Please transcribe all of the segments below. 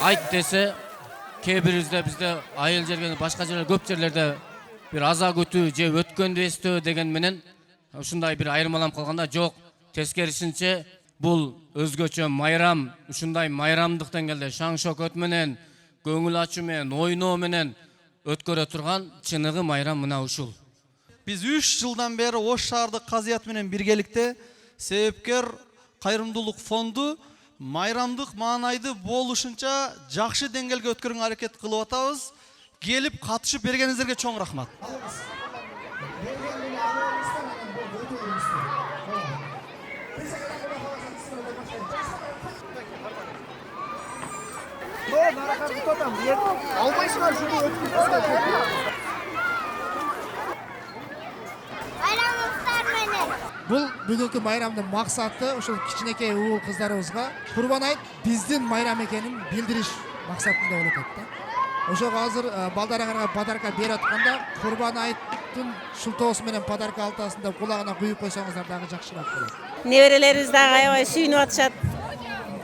айт десе, кээ бирибизде бизде айыл жерге башка жерлер көп жерлерде бир аза күтүү же өткөндү эстөө деген менен ушундай бир айырмаланып калганда жок. Тескерисинче бул өзгөчө майрам, ушундай майрамдык деңгээлде шаң шөкөт менен, көңүл ачуу менен, ойноо менен өткөрө турган чыныгы майрам мына ушул. Биз 3 жылдан бери Ош шаардык казыят менен биргеликте Себепкер кайрымдуулук фонду майрамдык маанайды болушунча жакшы деңгээлге өткөрүүгө аракет кылып атабыз. Келип катышып бергениңиздерге чоң рахмат. Бұл бүгінгі майрамдың мақсаты ошол кичинекей уул кыздарыбызга Курбан айт биздин майрам экенин билдириш максатында болуп атат да. Ошого азыр балдарыңарга подарка берип атканда Курбан айттын шултоосу менен подарка алтасында кулагына куюп койсоңуздар дагы жакшыраак болот. Неберелерибиз дагы аябай сүйүнүп атышат.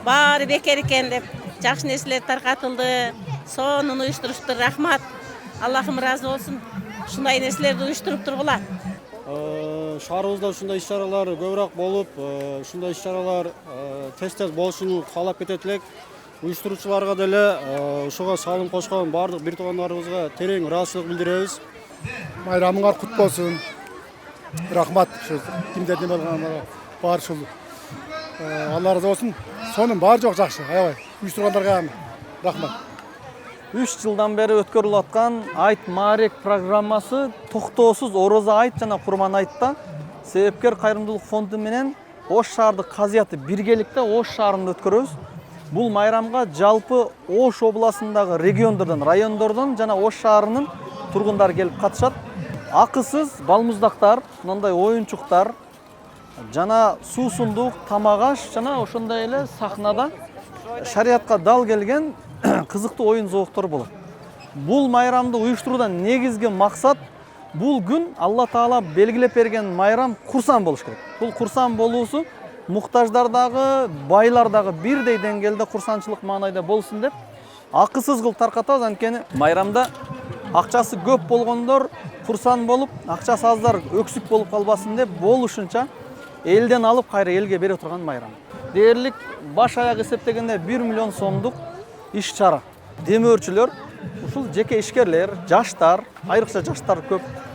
Баары бекер экен деп жакшы нерселер таркатылды. Сонун уюштурушту, рахмат. Аллахым ыраазы болсун. Ушундай нерселерди уюштуруп тургула. Шаарыбызда ушундай иш-чаралар көбүрөөк болуп, ушундай иш-чаралар тез болушун каалап кетет элек. Уюштуруучуларга деле ушуга салым кошкон бардык бир туугандарыбызга терең ыраазычылык билдиребиз. Майрамыңар кут болсун. Рахмат. Кимдер неме болгонго бар ушул. Алла ыраазы болсун. Сонун баары жок жакшы, аябай. Уюштургандарга рахмат. 3 жылдан бері өткөрүлүп аткан айт маарек программасы токтоосуз ороза айт жана Курман айтта Себепкер кайрымдуулук фонду менен Ош шаардык казыяты биргеликте Ош шаарында өткөрөбүз. Бул майрамга жалпы Ош областындагы региондордон, райондордон жана Ош шаарынын тургундары келип катышат. Акысыз балмуздактар, мындай оюнчуктар жана суусундук, тамак аш жана ошондой эле сахнада шариатка дал келген кызыктуу оюн зооктор болот. Бул майрамды уюштуруудан негизги максат бул күн Алла Таала белгилеп берген майрам курсан болуш керек. Бул курсан болуусу муктаждардагы, байлардагы бирдей деңгээлде курсанчылык маанайда болсун деп акысыз кылып таркатабыз. Анткени майрамда акчасы көп болгондор курсан болуп, акчасы аздар өксүк болуп калбасын деп болушунча элден алып кайра элге бере турган майрам. Дээрлик баш аяк эсептегенде 1 миллион сомдук иш-чара. Демөөрчүлөр, ушул жеке ишкерлер, жаштар, айрыкча жаштар көп